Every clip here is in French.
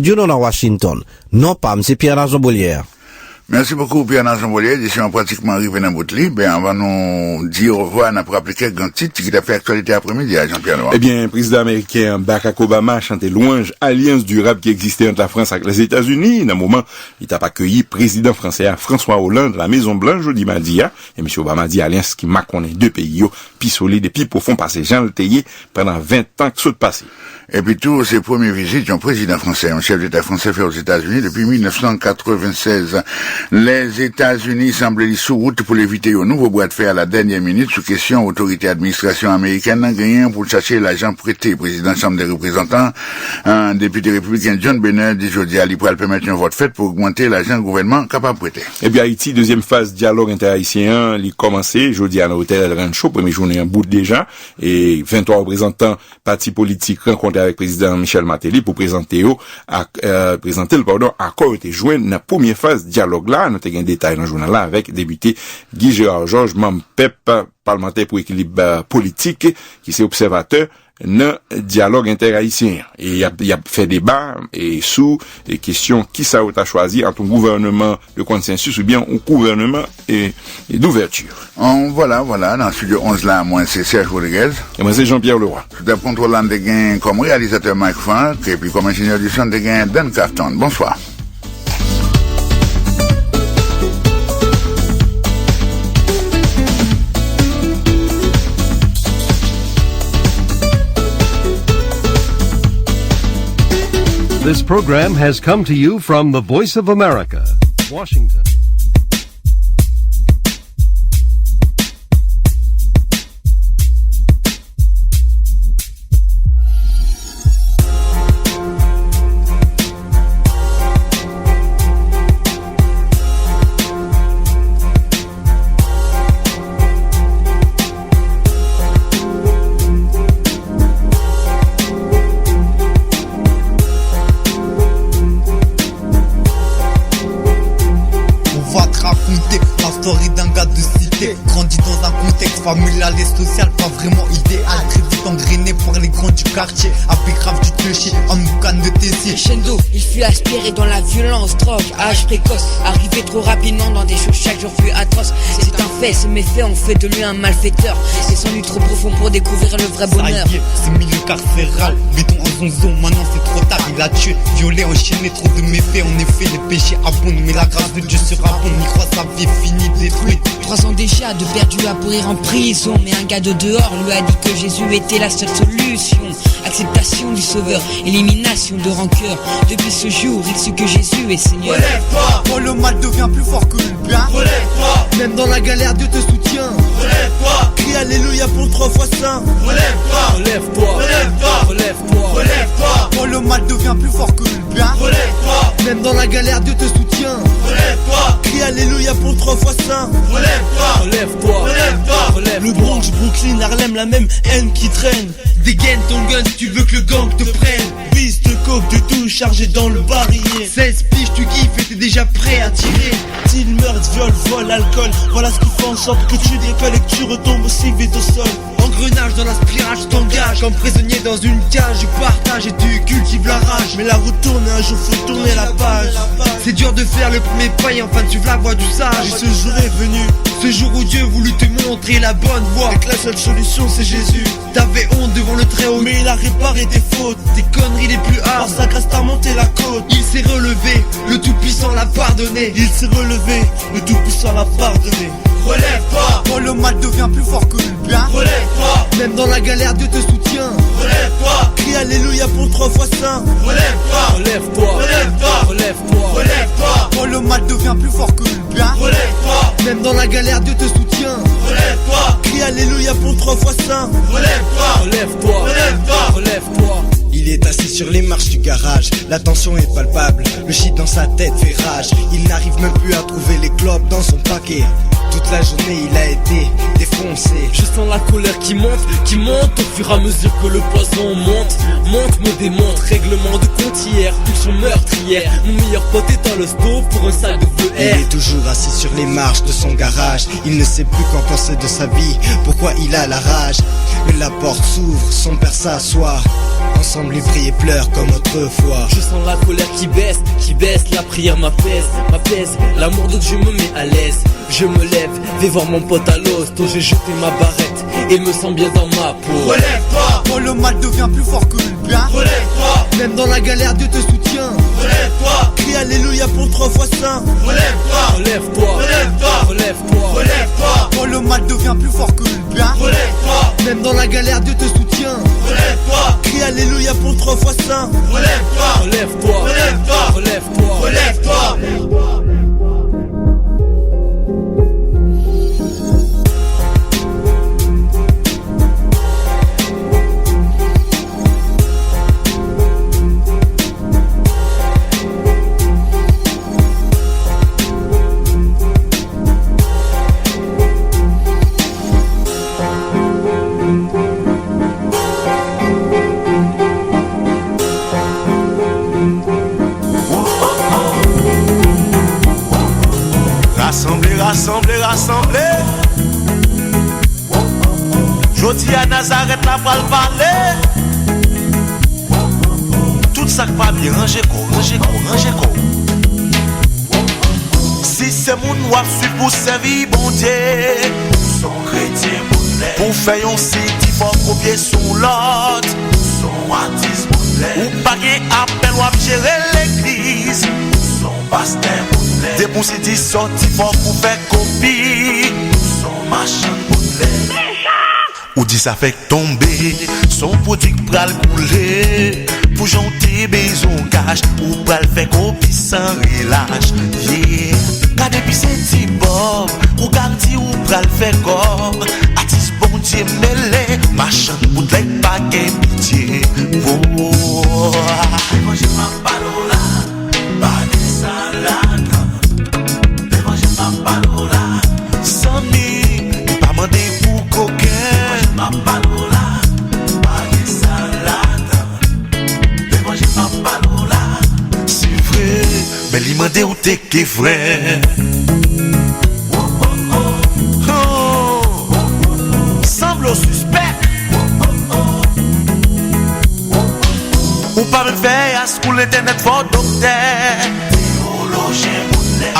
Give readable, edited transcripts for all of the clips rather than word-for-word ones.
studio dans Washington. Non pas, M. Pierre-Jean Bolière. Merci beaucoup, Pierre-Jean Bolière. Je suis pratiquement arrivé dans votre lit. On va nous dire au revoir, on a rappeler quelques grands titres qui a fait actualité après-midi à Jean-Pierre Noir. Eh bien, président américain Barack Obama a chanté louange alliance durable qui existait entre la France et les États-Unis. Dans un moment, il a accueilli président français François Hollande, la Maison Blanche, jeudi mardi, et M. Obama dit alliance qui m'a connaît deux pays, puis solide et puis profond, passé Jean le Théier pendant 20 ans que ça passé. Et puis tous ces premières visites d'un président français, un chef d'État français fait aux États-Unis depuis 1996. Les États-Unis semblent sous route pour éviter un nouveau bras de fer à la dernière minute sous question autorité administration américaine n'a rien pour chercher l'argent prêté. Président de la Chambre des représentants, un député républicain John Boehner dit aujourd'hui à l'IPRAL permettre un vote fait pour augmenter l'argent gouvernement capable de prêter. Et bien Haïti, deuxième phase dialogue interhaïtien, il commencé aujourd'hui à l'hôtel El Rancho, première journée en bout déjà, et 23 représentants partis politiques rencontrés avec le président Michel Martelly pour présenter le accord était joint dans la première phase dialogue là, nous avons un détail dans le journal là avec député Guy Gérard Georges, membre PEP, parlementaire pour équilibre politique, qui est observateur dans dialogue interhaïtien. Et il y a fait débat et sous les questions qui ça a choisi entre un gouvernement de consensus ou bien un gouvernement et d'ouverture. Voilà, dans le studio 11 là, moi c'est Serge Rodriguez. Et moi c'est Jean-Pierre Leroy. Tout à contrôlant des gains comme réalisateur Mike Frank et puis comme ingénieur du son des gains Dan Crafton. Bonsoir. This program has come to you from the Voice of America, Washington. Familial et social, pas vraiment idéal. Très vite engrainé par les grands du quartier. Avec grave du clocher, en boucane de Tessie. Crescendo, il fut aspiré dans la violence, drogue, âge précoce. Arrivé trop rapidement dans des choses chaque jour plus atroces. C'est un fait, ces méfaits ont fait de lui un malfaiteur. C'est sans lui trop profond pour découvrir le vrai bonheur. Ça y est, c'est milieu carcéral. Béton en zonzon, maintenant c'est trop tard. Il a tué, violé, enchaîné, trop de méfaits. En effet, les péchés abondent, mais la grâce de Dieu sera bonne. Il croit sa vie finie, détruite. 3 ans déjà de perdu à pourrir en prison. Mais un gars de dehors lui a dit que Jésus était la seule solution. Acceptation du sauveur, élimination de rancœur. Depuis ce jour, il sut que Jésus est Seigneur. Relève-toi, quand le mal devient plus fort que le bien. Relève-toi, même dans la galère Dieu te soutient. Relève-toi, crie alléluia pour 3 fois saint. Relève-toi, relève-toi, relève-toi, relève-toi, relève-toi, quand le mal devient plus fort que le bien. Relève-toi, même dans la galère Dieu te soutient. Relève-toi, crie alléluia pour 3 fois saint. Relève-toi, relève-toi, relève-toi, relève-toi. Le Bronx, Brooklyn, Harlem, la même haine qui traîne. Dégaine ton gun si tu veux que le gang te prenne. Piste, coke, de tout chargé dans le barillet. 16 piges, tu kiffes et t'es déjà prêt à tirer. Style, meurtre, viol, vol, alcool. Voilà ce qui fait en sorte que tu décolles et que tu retombes aussi vite au sol. Engrenage dans la spirale, je t'engage. Comme prisonnier dans une cage, tu partages et tu cultives la rage. Mais la route tourne et un jour faut tourner la page. C'est dur de faire le premier pas et enfin suivre la voie du sage. Et ce jour est venu, ce jour où Dieu voulut te montrer la bonne voie. Et que la seule solution c'est Jésus. T'avais honte devant le très haut, mais il a réparé tes fautes. Tes conneries les plus hard, par sa grâce t'as monté la côte. Il s'est relevé, le tout-puissant l'a pardonné. Il s'est relevé, le tout-puissant l'a pardonné. Relève-toi, quand le mal devient plus fort que le bien. Relève-toi, même dans la galère Dieu te soutient. Relève-toi, crie alléluia pour 3 fois saint. Relève-toi, relève-toi, relève-toi, relève-toi, relève-toi, quand le mal devient plus fort que le bien. Relève-toi, même dans la galère Dieu te soutient. Relève-toi, crie alléluia pour 3 fois saint. Relève-toi, relève-toi, relève-toi, relève-toi. Il est assis sur les marches du garage, la tension est palpable, le shit dans sa tête fait rage. Il n'arrive même plus à trouver les clopes dans son paquet. Toute la journée il a été défoncé. Je sens la colère qui monte au fur et à mesure que le poison monte, me démonte, règlement de compte hier, pulsion meurtrière. Mon meilleur pote est dans le stove pour un sac de feu air. Il est toujours assis sur les marches de son garage, il ne sait plus qu'en penser de sa vie, pourquoi il a la rage. Mais la porte s'ouvre, son père s'assoit, ensemble ils plus prie et pleure comme autrefois. Je sens la colère qui baisse, la prière m'apaise, l'amour de Dieu me met à l'aise. Je me lève, vais voir mon pote à l'hosto, j'ai jeté ma barrette et me sens bien dans ma peau. Relève-toi, quand le mal devient plus fort que le bien. Relève-toi, même dans la galère Dieu te soutient. Relève-toi, crie alléluia pour 3 fois saint. Relève-toi, relève-toi, relève-toi, relève-toi, relève-toi, quand le mal devient plus fort que le bien. Relève-toi, même dans la galère Dieu te soutient. Relève-toi, crie alléluia pour 3 fois saint. Relève-toi, relève-toi, relève-toi, relève-toi, relève-toi. Rassemblez. Jodi à Nazareth la parle parler. Tout ça qui va bien ranger ko. Si c'est mon noir suit pour servir bon Dieu. Son chrétien pour faire un site, il faut copier son lot. Son artiste ou pas appel ou à gérer l'église. Son pasteur des bons sites sortis pour faire copie. Son machin ou dit ça fait tomber. Son produit pral couler. Pour janter besoin cash. Ou pral faire copie sans relâche. Yeah. Quand depuis c'est T-Bob. Ou garanti ou pral faire comme. Artiste bon Dieu mêlé. Machin bootleg pas qu'un pitié. Oh. J'ai ma parola. Pas de salade. Ma parola, Samy, pas mandé pour coquin. Ma parola, pas de salade. Mais moi j'ai ma parola, c'est vrai. Mais il m'a dit où t'es qui vrai. Semble au suspect. Ou pas me faire à ce qu'on l'internet fort docteur. Théologien.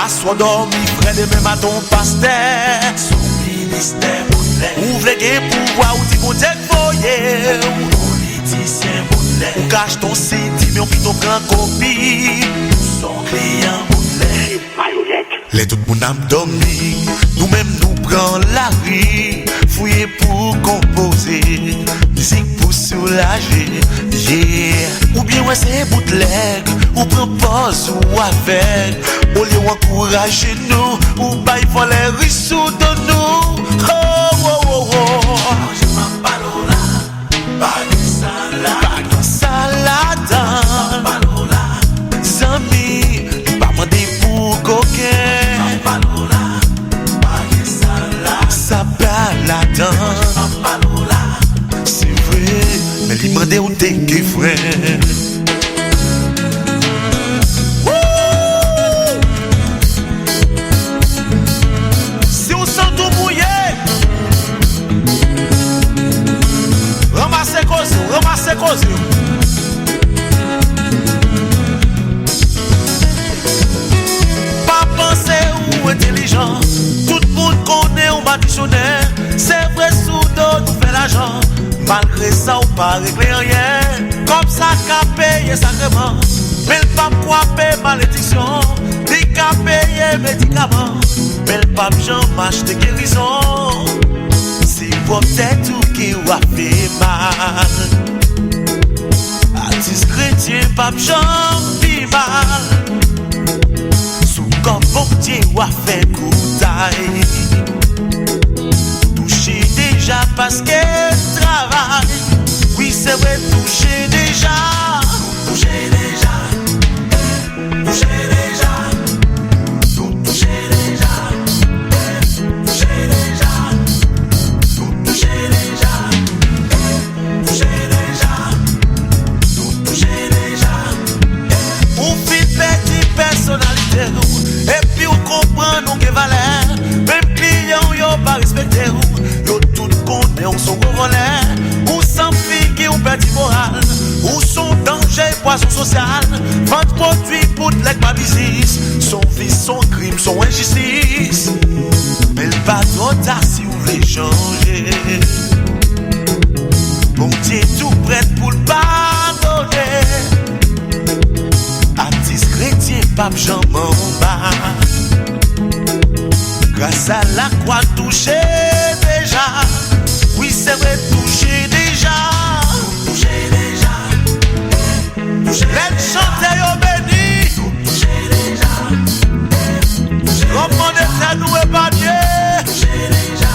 Assois dormi, frère de même à ton pasteur. Son ministère ouvre les pouvoirs ou dit bon Dieu voyez. Politicien boulé. Ou cache ton site, mais on prit ton grand copie. Son client boulé. Les tout le monde a dormi. Nous-mêmes nous prenons la rue. Fouiller pour composer. Musique pour soulager. Yeah. Ou bien ouais c'est bootleg. Ou prend pause ou avec. Au lieu d'encourager nous, ou pas il faut les risous de nous. Oh, oh, oh, oh. J'ai ma parola, pas de salade. Ma parola, Zami, pas mandé pour coquin. Ma parola, pas de salade. Ça balade. Ma parola, c'est vrai, mais il m'a dit où t'es qui frère. Ramassez cause. Pas penser ou intelligent. Tout le monde connaît un bas dictionnaire. C'est vrai sous dos nous fait l'argent. Malgré ça ou pas régler rien. Comme ça qu'a payé sacrément. Mais le pape quoi paye malédiction. Dit qu'a payé médicaments. Mais le pape Jean marche de guérison. C'est pour peut-être tout qui a fait mal. Artiste chrétien, pape Jean, vit mal. Sous comme portier ou a fait coup d'ail. Touché déjà parce qu'elle travaille. Oui, c'est vrai, touché déjà. Touché déjà. Touché déjà. Touché déjà. Touché déjà. Touché déjà. Touché déjà. Touché déjà. On fait petite personnalité. Et puis on comprend nos valeurs. Même clients y'ont pas respecté. Yo tout compte et on s'en relève. Ou sans fille qui ont perdu moral. Ou son son injustice. Mais le pas trop tard si vous voulez changer. Bon Dieu tout prêt pour le pardonner. Artiste chrétien, pape Jean Mamba. Grâce à la croix touché déjà. Oui c'est vrai touché déjà. Touché déjà. Les chanteurs yo béni. Touché déjà. Comment d'être nous et pas bien. Touché déjà.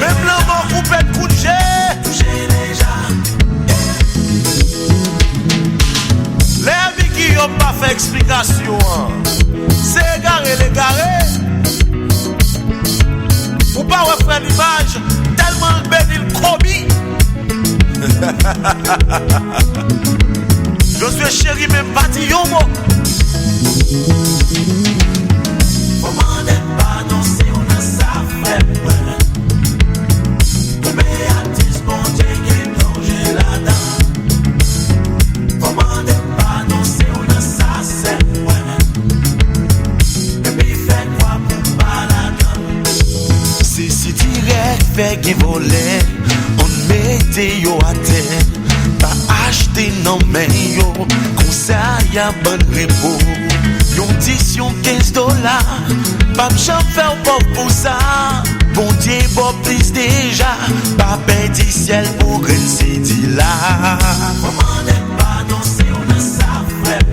Même le mot coupé de coucher. Touché déjà. Les amis qui n'ont pas fait explication, c'est égaré les garés. Ou pas refaire l'image, tellement le béni le commis. Je suis chéri, même pas dit un mot. Comment n'est pas non si on a ça fait. Mais artiste, bon Dieu, qui est danger là-dedans. Comment n'est pas non si on a ça c'est. Et puis fait quoi pour pas là-dedans. C'est si direct, fait qui volait. On mettait yo à terre. Pas acheter non mais yo. Comme ça y'a bon repos. Yon 10, yon 15 dollars. Pas j'en faire pas pour ça. Bon Dieu, bon plus déjà. Pas bête ciel pour une city là. Comment n'est pas non si on a ça fait.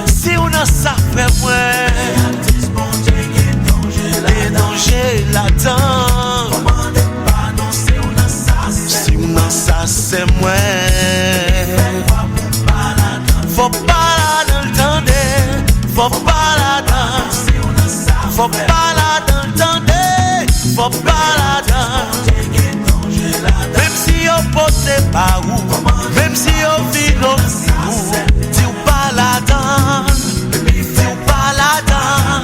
Si on a ça fait ouais. Bon Dieu, les dangers là-dedans. Comment n'est pas non si on a ça c'est. Si on a ça c'est moi. Faut pas là dans le temps. Faut pas là-dedans, faut pas là-dedans, faut pas là-dedans. Même si on pote pas où, même si on vit dans le dis pas là-dedans, dis pas là-dedans,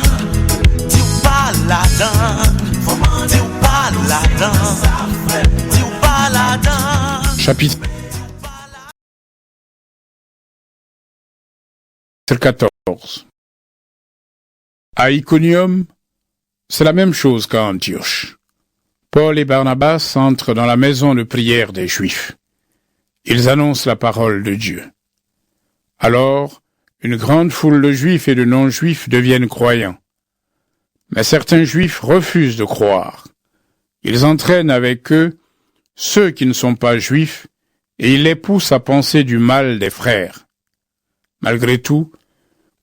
dis pas là-dedans, dis pas là-dedans, dis pas là-dedans. Chapitre 14. À Iconium, c'est la même chose qu'à Antioche. Paul et Barnabas entrent dans la maison de prière des Juifs. Ils annoncent la parole de Dieu. Alors, une grande foule de Juifs et de non-Juifs deviennent croyants. Mais certains Juifs refusent de croire. Ils entraînent avec eux ceux qui ne sont pas Juifs et ils les poussent à penser du mal des frères. Malgré tout,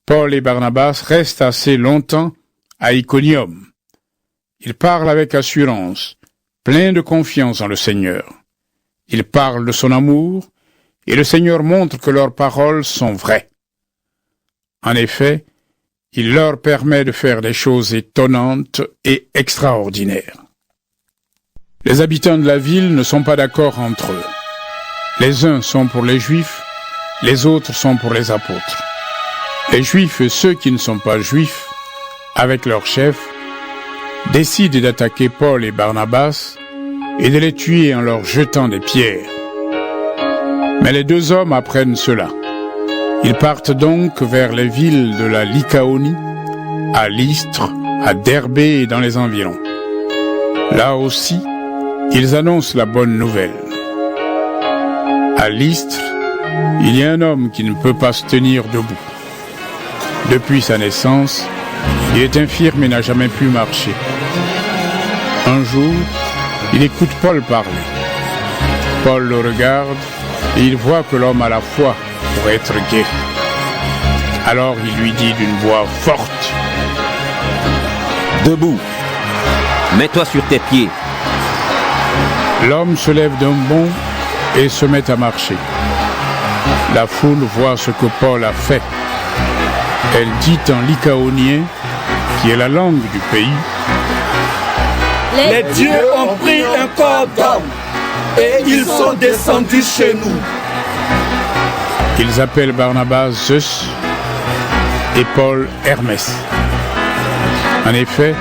Paul et Barnabas restent assez longtemps à Iconium. Ils parlent avec assurance, pleins de confiance en le Seigneur. Ils parlent de son amour, et le Seigneur montre que leurs paroles sont vraies. En effet, il leur permet de faire des choses étonnantes et extraordinaires. Les habitants de la ville ne sont pas d'accord entre eux. Les uns sont pour les Juifs, les autres sont pour les apôtres. Les Juifs et ceux qui ne sont pas Juifs, avec leur chef, décident d'attaquer Paul et Barnabas et de les tuer en leur jetant des pierres. Mais les deux hommes apprennent cela. Ils partent donc vers les villes de la Lycaonie, à Lystre, à Derbé et dans les environs. Là aussi, ils annoncent la bonne nouvelle. À Lystre, il y a un homme qui ne peut pas se tenir debout. Depuis sa naissance, il est infirme et n'a jamais pu marcher. Un jour, il écoute Paul parler. Paul le regarde et il voit que l'homme a la foi pour être guéri. Alors il lui dit d'une voix forte: Debout, mets-toi sur tes pieds. L'homme se lève d'un bond et se met à marcher. La foule voit ce que Paul a fait. Elle dit en lycaonien, qui est la langue du pays: Les dieux ont pris un corps d'homme et ils sont descendus chez nous. Ils appellent Barnabas Zeus et Paul Hermès. En effet,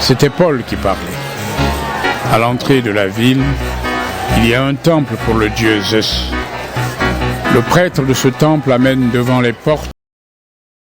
c'était Paul qui parlait. À l'entrée de la ville, il y a un temple pour le dieu Zeus. Le prêtre de ce temple amène devant les portes